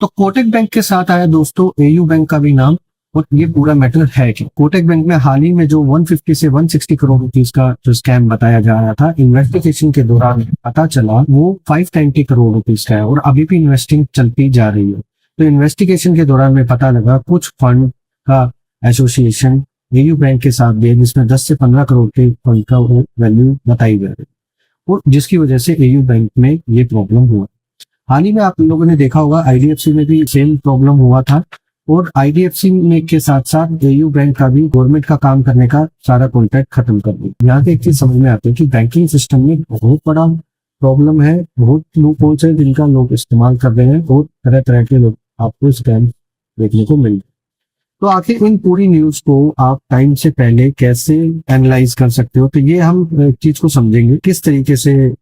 तो कोटक बैंक के साथ आया दोस्तों एयू बैंक का भी नाम। और ये पूरा मैटर है कि कोटक बैंक में हाल ही में जो 150 से 160 करोड़ रुपीस का जो स्कैम बताया जा रहा था, इन्वेस्टिगेशन के दौरान पता चला वो 590 करोड़ रुपीस का है और अभी भी इन्वेस्टिंग चलती जा रही है। तो इन्वेस्टिगेशन के दौरान में पता लगा कुछ फंड का एसोसिएशन एयू बैंक के साथ भी है, जिसमें 10 से 15 करोड़ के फंड का वैल्यू बताई जा रही है और जिसकी वजह से एयू बैंक में ये प्रॉब्लम हुआ। हाल ही में आप लोगों ने देखा होगा आईडीएफसी में भी सेम प्रॉब्लम हुआ था और आईडीएफसी में के साथ साथ एयू बैंक का भी गवर्नमेंट का काम करने का सारा कॉन्ट्रैक्ट खत्म कर दिया। यहाँ से एक चीज समझ में आती है कि बैंकिंग सिस्टम में बहुत बड़ा प्रॉब्लम है, बहुत लूप होल्स है जिनका लोग इस्तेमाल कर रहे हैं और तरह तरह के लोग आपको स्कैम देखने को मिल रहे हैं। तो आखिर इन पूरी न्यूज को आप टाइम से पहले कैसे एनालाइज कर सकते हो, तो ये हम एक चीज को समझेंगे किस तरीके से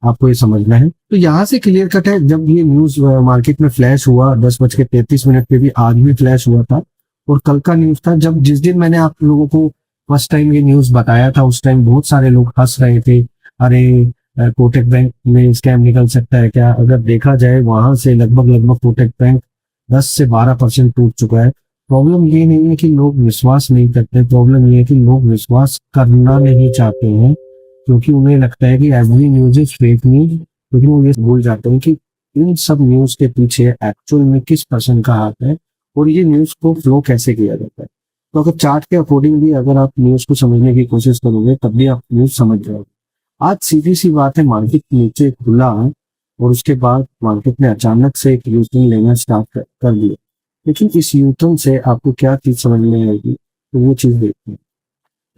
आपको ये समझना है। तो यहाँ से क्लियर कट है, जब ये न्यूज मार्केट में फ्लैश हुआ 10:33 पे भी आज भी फ्लैश हुआ था और कल का न्यूज था जब जिस दिन मैंने आप लोगों को फर्स्ट टाइम ये न्यूज बताया था, उस टाइम बहुत सारे लोग हंस रहे थे, अरे कोटक बैंक में स्कैम निकल सकता है क्या। अगर देखा जाए वहां से लगभग कोटक बैंक 10 से 12% टूट चुका है। प्रॉब्लम ये नहीं है कि लोग विश्वास नहीं करते, प्रॉब्लम ये है कि लोग विश्वास करना नहीं चाहते हैं क्योंकि उन्हें लगता है कि every news is fake news, क्योंकि वो ये भूल जाते हैं कि इन सब न्यूज के पीछे एक्चुअल में किस पर्सन का हाथ है और ये न्यूज को फ्लो कैसे किया जाता है। तो अगर चार्ट के अकॉर्डिंग भी अगर आप न्यूज को समझने की कोशिश करोगे तब भी आप न्यूज समझ जाओगे। आज सीधी सी बात है, मार्केट नीचे खुला और उसके बाद मार्केट ने अचानक से एक यूटर्न लेना स्टार्ट कर दिया, लेकिन इस यूटर्न से आपको क्या चीज समझ में आएगी तो वो चीज देखते हैं।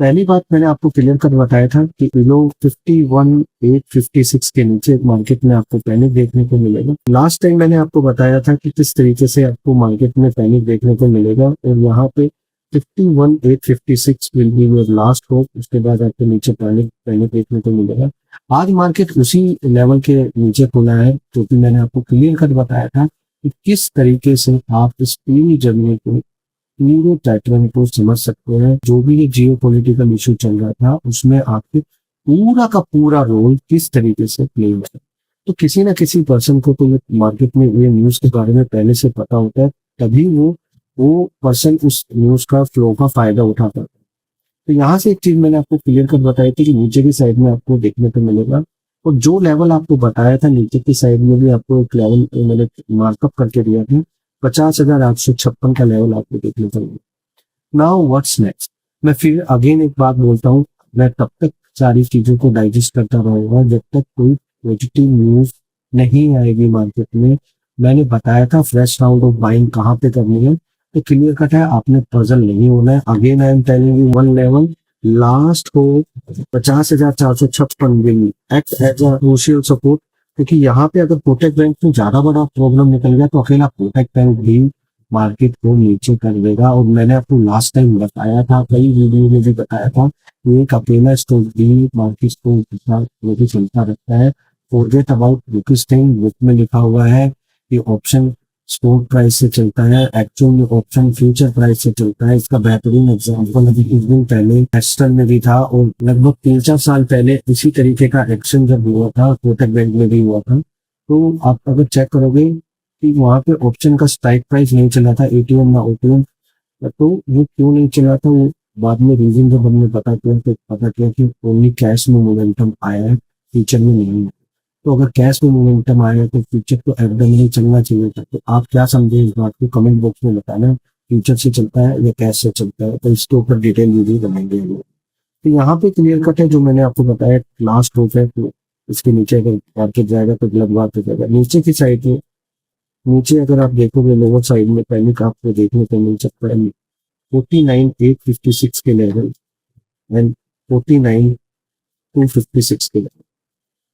पहली बात मैंने आपको क्लियर कर बताया था कि बिलो 51,856 के नीचे मार्केट में आपको पैनिक देखने को मिलेगा। लास्ट टाइम मैंने आपको बताया था कि किस तरीके से आपको मार्केट में पैनिक देखने को मिलेगा और यहाँ पे 51,856 will be your last hope, उसके बाद आपको नीचे पैनिक देखने को मिलेगा। आज मार्केट उसी लेवल के नीचे खुला है क्योंकि मैंने आपको क्लियर कर बताया था कि किस तरीके से आप इस पूरी जर्नी को पूरे पैटर्न को समझ सकते हैं। जो भी ये जियो पॉलिटिकल इशू चल रहा था उसमें आपके पूरा का पूरा रोल किस तरीके से प्ले हुआ है। तो किसी ना किसी पर्सन को तो मार्केट में ये न्यूज के बारे में पहले से पता होता है, तभी वो पर्सन उस न्यूज का फ्लो का फायदा उठा पाता है। तो यहाँ से एक चीज मैंने आपको क्लियर कर बताई थी कि नीचे की साइड में आपको देखने को मिलेगा और जो लेवल आपको बताया था नीचे की साइड में भी आपको एक लेवल मैंने मार्कअप करके दिया था, 50,856 का लेवल आपको देखने को मिलेगा। नाउ व्हाट्स नेक्स्ट, मैं फिर अगेन एक बात बोलता हूँ, मैं तब तक सारी चीजों को डाइजेस्ट करता रहूंगा जब तक कोई पॉजिटिव न्यूज नहीं आएगी मार्केट में। मैंने बताया था फ्रेश राउंड ऑफ बाइंग कहाँ पे करनी है, तो क्लियर कट है, आपने पजल नहीं होना है। Again I am telling you one level last को 50,456 will act as a crucial support, क्योंकि यहाँ पे अगर कोटक बैंक में ज्यादा बड़ा प्रॉब्लम निकल गया तो अकेला कोटक बैंक भी मार्केट को नीचे कर देगा। और मैंने आपको लास्ट टाइम बताया था, कई वीडियो में भी बताया था, एक अकेला स्टॉक भी मार्केट को लेके चलता रहता है। Forget about rupees thing, book में लिखा हुआ है कि ऑप्शन स्पोर्ट प्राइस से चलता है, एक्चुअल में ऑप्शन फ्यूचर प्राइस से चलता है। इसका बेहतरीन एग्जांपल अभी कुछ दिन पहले एस्टर में भी था और लगभग 3-4 साल पहले इसी तरीके का एक्शन जब हुआ था कोटक बैंक में भी हुआ था। तो आप अगर चेक करोगे कि वहां पे ऑप्शन का स्ट्राइक प्राइस नहीं चला था, एटीएम ना ओटीएम, तो वो क्यों नहीं चला था, वो बाद में रीजन जब हमने पता किया कि ओनली कैश में मोमेंटम आया है, फ्यूचर में नहीं है। तो अगर कैश में मोमेंटम आया तो फ्यूचर तो एकदम नहीं चलना चाहिए था। तो आप क्या समझे इस बात को कमेंट बॉक्स में बताना, फ्यूचर से चलता है या कैश से चलता है, तो इसके ऊपर डिटेल वीडियो बनाएंगे हम लोग। तो यहाँ पे क्लियर कट है जो मैंने आपको बताया, लास्ट होप है, तो इसके नीचे अगर मार्केट जाएगा तो गलत बात हो जाएगा। नीचे की साइड में, नीचे अगर आप देखोगे लोअर साइड में पैनिक आपको देखने को मिल सकता है 49,856 के लेवल एंड 49,256 के लेवल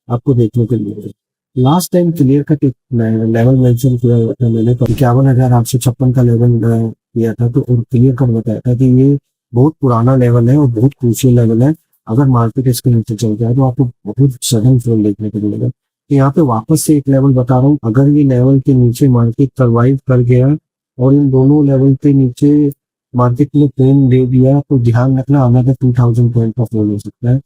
आपको देखने को मिलेगा। लास्ट टाइम क्लियर कट एक लेवल मेंशन किया हुआ था मैंने, 51,856 का लेवल किया था, तो क्लियर कट बताया था कि ये बहुत पुराना लेवल है और बहुत क्रूशियल लेवल है। अगर मार्केट इसके नीचे चल जाए तो आपको बहुत सडन फॉल देखने को मिलेगा। तो यहाँ पे वापस से एक लेवल बता रहा हूँ, अगर ये लेवल के नीचे मार्केट सर्वाइव कर गया और इन दोनों लेवल के नीचे मार्केट ने पेन दे दिया तो ध्यान रखना अनदर 2000 पॉइंट का फॉल हो सकता है।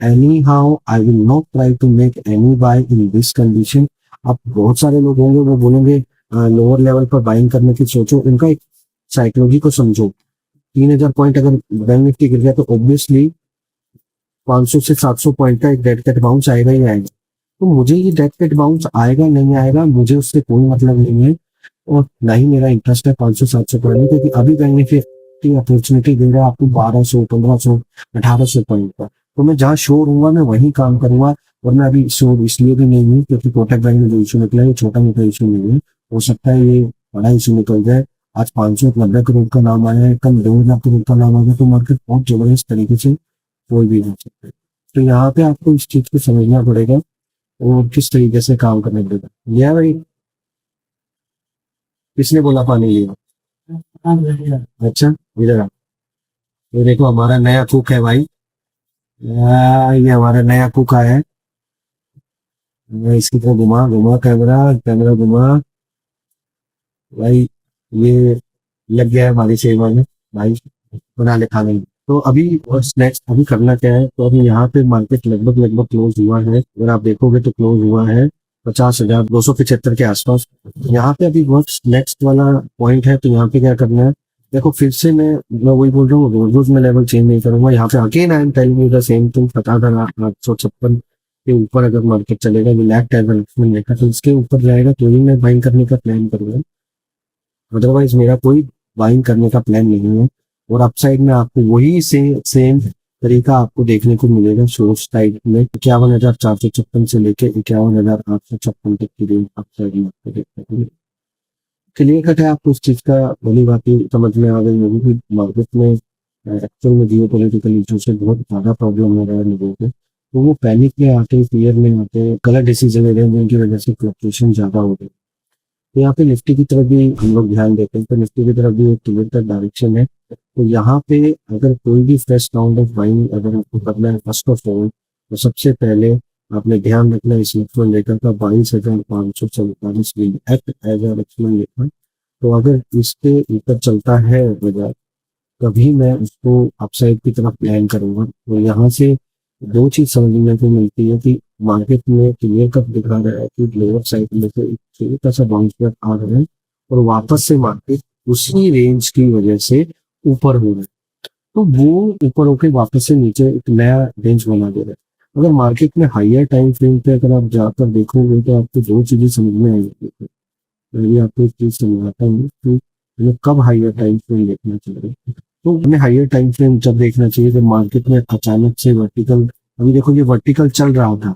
Anyhow, I will not try to make any buy in this condition। अब बहुत सारे लोग होंगे वो बोलेंगे लोअर लेवल पर बाइंग करने की सोचो, उनका एक साइकोलॉजी को समझो। 3000 पॉइंट अगर बैंक निफ्टी गिर गया तो ऑब्वियसली 500 से 700 पॉइंट का एक डेड कैट बाउंस आएगा ही आएगा। तो मुझे ये डेड कैट बाउंस आएगा नहीं आएगा मुझे उससे कोई मतलब नहीं है, और ना ही मेरा इंटरेस्ट है 500-700 पॉइंट में, क्योंकि अभी बैंक निफ्टी अपॉर्चुनिटी दे रहा है आपको 1200, 1500, 1800 पॉइंट का। तो मैं जहाँ श्योर हूँ मैं वही काम करूंगा, वरना अभी श्योर इसलिए भी नहीं हूँ क्योंकि कोटक बैंक में जो इशू निकला है ये छोटा मोटा इशू नहीं है, हो सकता है ये बड़ा इशू निकल जाए। आज 590 करोड़ का नाम आया है, कल 2000 करोड़ का नाम आ गया, तो मार्केट बहुत जबरदस्त तरीके से कोई भी हो सकता है। तो यहाँ पे आपको इस चीज को समझना पड़ेगा और किस तरीके से काम करना पड़ेगा। लिया भाई, किसने बोला पानी लिया? अच्छा, इधर आ। ये देखो हमारा नया कुक है भाई, ये हमारा नया कुक आया है। मैं इसकी तरह घुमा घुमा कैमरा कैमरा घुमा भाई, ये लग गया है हमारी सेवा में भाई, बना ले खाने में। तो अभी नेक्स्ट अभी करना क्या है, तो अभी यहाँ पे मार्केट लगभग लगभग क्लोज हुआ है, अगर आप देखोगे तो क्लोज हुआ है 50,275 के आसपास। यहाँ पे अभी बहुत नेक्स्ट वाला पॉइंट है, तो यहाँ पे क्या करना है, देखो फिर से मैं वही बोल रहा हूँ, रोज रोज मैं लेवल चेंज नहीं करूंगा। यहाँ पे again I am telling you the same thing, 50,856 के ऊपर अगर मार्केट चलेगा, रिलैक्ट एज मैंने देखा तो इसके ऊपर जाएगा तो ही मैं बाइंग करने का प्लान करूंगा, अदरवाइज मेरा कोई बाइंग करने का प्लान नहीं है। और अपसाइड में आपको वही सेम तरीका आपको देखने को मिलेगा शॉर्ट साइड में, 51,456 से लेके 51,856 तक की रेंज अपसाइड में आपको देखने को मिलेगा। क्लियर कट है आपको उस चीज का, भली बात समझ में आ गई होगी कि मार्केट में एक्चुअल में जियो पोलिटिकल इशू से बहुत ज्यादा प्रॉब्लम हो रहा है लोगों को, तो वो पैनिक में आते, फियर में आते, गलत डिसीजन ले रहे हैं जिनकी वजह से फ्लक्चुएशन ज्यादा हो रही है। तो यहाँ पे निफ्टी की तरफ भी हम लोग ध्यान देते हैं, तो निफ्टी की तरफ भी एक क्लियर कट डायरेक्शन है। तो यहाँ पे अगर कोई भी फ्रेश राउंड ऑफ बाइंग अगर आपको करना है फर्स्ट ऑफ ऑल, तो सबसे पहले आपने ध्यान रखना है इस लक्ष्मण रेखा का 22,544 will act as a Lakshman rekha. तो अगर इसके ऊपर चलता है बाजार, तभी मैं उसको अपसाइड की तरफ प्लान करूंगा। तो यहाँ से दो चीज समझने को मिलती है कि मार्केट में क्लियर कट दिखा रहा है कि लोअर साइड में से एक छोटा सा बाउंस बैक आ रहा है और वापस से मार्केट उसी रेंज की वजह से ऊपर हो रहा है, तो वो ऊपर होकर वापस से नीचे एक नया रेंज बना दे रहा है। अगर मार्केट में हायर टाइम फ्रेम पे अगर आप जाकर देखोगे तो आपको दो चीजें समझ में आएगी। मैं भी आपको एक चीज समझाता हूँ कि हमें कब हायर टाइम फ्रेम देखना चाहिए। तो हमें हायर टाइम फ्रेम जब देखना चाहिए जब मार्केट में अचानक से वर्टिकल, अभी देखो ये वर्टिकल चल रहा था,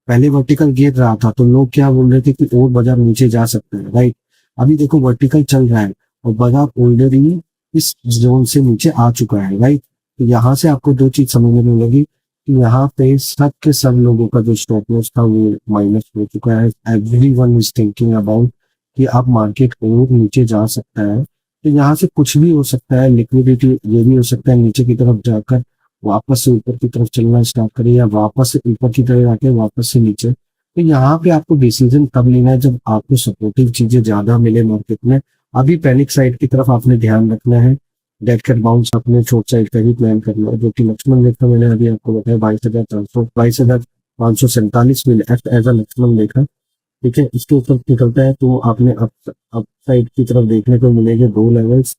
पहले वर्टिकल गिर रहा था तो लोग क्या बोल रहे थे कि और बाजार नीचे जा सकता है, राइट। अभी देखो वर्टिकल चल रहा है और बाजार ऑलरेडी इस जोन से नीचे आ चुका है, राइट। तो यहाँ से आपको दो चीज समझने में लगी कि यहाँ पे सब के सब लोगों का जो स्टॉप लॉस था वो माइनस हो चुका है। एवरीवन इज थिंकिंग अबाउट कि अब मार्केट और नीचे जा सकता है। तो यहाँ से कुछ भी हो सकता है, लिक्विडिटी ये भी हो सकता है नीचे की तरफ जाकर वापस से ऊपर की तरफ चलना स्टार्ट करे, या वापस से ऊपर की तरफ आके वापस से नीचे। तो यहाँ पे आपको डिसीजन तब लेना है जब आपको सपोर्टिव चीजें ज्यादा मिले मार्केट में। अभी पैनिक साइड की तरफ आपने ध्यान रखना है, डेड कैट बाउंस अपने शॉर्ट साइड का ही प्लान करना है, जो कि लक्ष्मण रेखा मैंने अभी आपको बताया 22,447 will act as a Lakshman rekha, ठीक है। इसके ऊपर निकलता है तो आपने अप साइड की तरफ देखने को मिलेंगे दो लेवल्स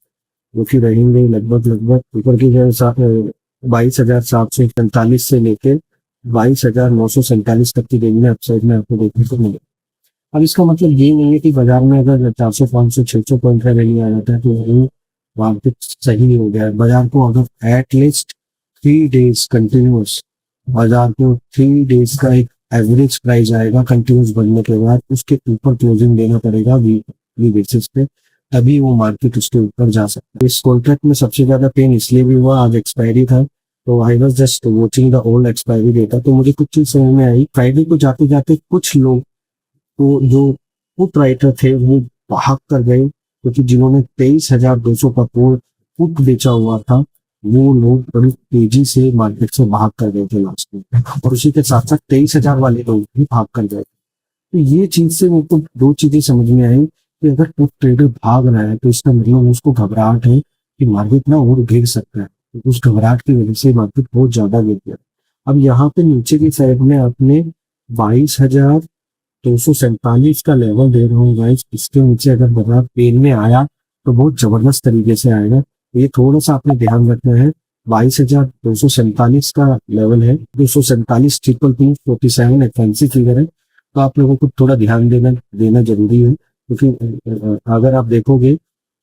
जो कि रहेंगे लगभग लगभग ऊपर की जो 22,745 से लेके 22,947 तक की रेंज में अपसाइड में आपको देखने को मिलेगा। अब इसका मतलब ये नहीं है कि बाजार में अगर 400, 500, 600 पॉइंट का रैली आ जाता है तो वो मार्केट सही हो गया है। बाजार को अगर एटलीस्ट 3 डेज कंटिन्यूस, बाजार को 3 डेज का एक एवरेज प्राइस आएगा कंटिन्यूस बढ़ने के बाद, उसके ऊपर क्लोजिंग देना पड़ेगा वीकली बेसिस पे, तभी वो मार्केट उसके ऊपर जा सकता है। इस कॉन्ट्रैक्ट में सबसे ज्यादा पेन इसलिए भी हुआ, आज एक्सपायरी था तो I was just watching the old expiry data, तो मुझे कुछ चीज समझ में आई। फ्राइडे को जाते जाते कुछ लोग तो जो पुट राइटर थे वो भाग कर गए, क्योंकि जिन्होंने 23,200 का पुट बेचा हुआ था वो लोग बड़ी तेजी से मार्केट से भाग कर गए थे लास्ट में, और उसी के साथ साथ 23,000 वाले लोग भी भाग कर गए। तो ये चीज से मेरे को दो चीजें समझ में आई कि अगर पुट ट्रेडर भाग रहा है तो इसका मतलब उसको घबराहट है कि मार्केट ना और गिर सकता है, तो उस घबराहट की वजह से मार्केट बहुत ज्यादा गिर गया। अब यहाँ पे नीचे की साइड में आपने 22,000 247 का लेवल दे रहा हूँ गाइस। इसके नीचे अगर बाजार पेन में आया तो बहुत जबरदस्त तरीके से आएगा। ये थोड़ा सा आपने ध्यान रखना है। 22,247 का लेवल है। 247,222 एक फैंसी फिगर है, तो आप लोगों को थोड़ा ध्यान देना जरूरी है, क्योंकि अगर आप देखोगे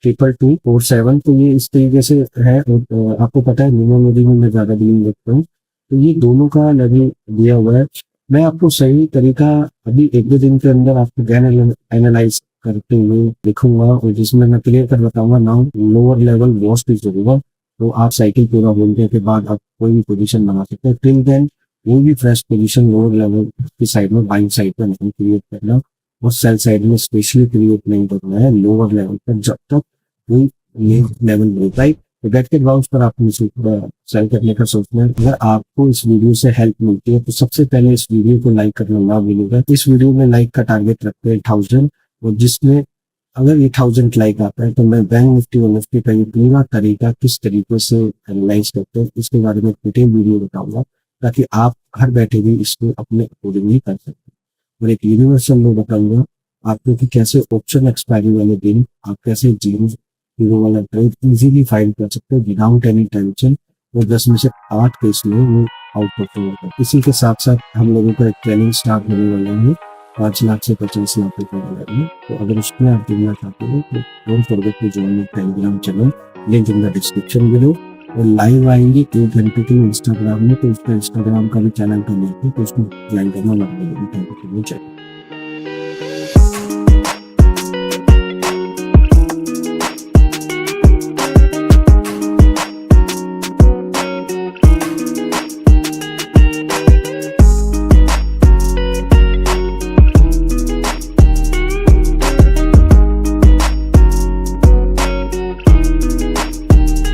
2247 तो ये इस तरीके से है। और आपको पता है न्यूमोलॉजी में मैं ज्यादा बिलीव रखता हूँ, तो ये दोनों का लेवल दिया हुआ है। मैं आपको सही तरीका अभी 1-2 दिन के अंदर आपको गहन एनालाइज करते हुए लिखूंगा, और जिसमें मैं क्लियर कर बताऊंगा now lower level worst is over. तो आप साइकिल पूरा बोलने के बाद आप कोई भी पोजीशन बना सकते हैं। टिल देन कोई भी फ्रेश पोजीशन लोअर लेवल की साइड में बाइंग साइड पर नहीं क्रिएट करना, और सेल साइड में स्पेशली क्रिएट नहीं करना है लोअर लेवल पर जब तक कोई ये लेवल ब्रेक राइट। तो बैक के बाउंस पर आपको सेल करने का सोचना है। अगर आपको इस वीडियो से हेल्प मिलती है तो सबसे पहले इस वीडियो को लाइक करना ना भूलिएगा। इस वीडियो में लाइक का टारगेट रखते हैं 1000, और जिसमें अगर ये 1000 लाइक आता है तो मैं बैंक निफ्टी और निफ्टी का ये पूरा तरीका किस तरीके से एनालाइज करते हैं इसके बारे में डिटेल वीडियो बताऊंगा, ताकि आप घर बैठे भी इसको अपने अकॉर्डिंगली कर सकते हैं। और एक यूनिवर्सल लो बताऊंगा आपको कि कैसे ऑप्शन एक्सपायरी वाले दिन आप कैसे जीरो वाला ट्रेड इजीली फाइंड कर सकते हो विदाउट एनी टेंशन, और 10 में से 8 केस में वो आउट परफॉर्म होता है। इसी के साथ साथ हम लोगों का एक ट्रेनिंग स्टार्ट होने वाला है 5 लाख से 25 लाख रुपए वाला है। तो अगर उसमें आप जुड़ना चाहते हो तो don't forget to join my Telegram channel, link in the description below. और लाइव आएंगे 1 घंटे के लिए इंस्टाग्राम में, तो उसका इंस्टाग्राम का भी चैनल का लिंक है, तो उसको ज्वाइन करना मत भूलिए। Thank you.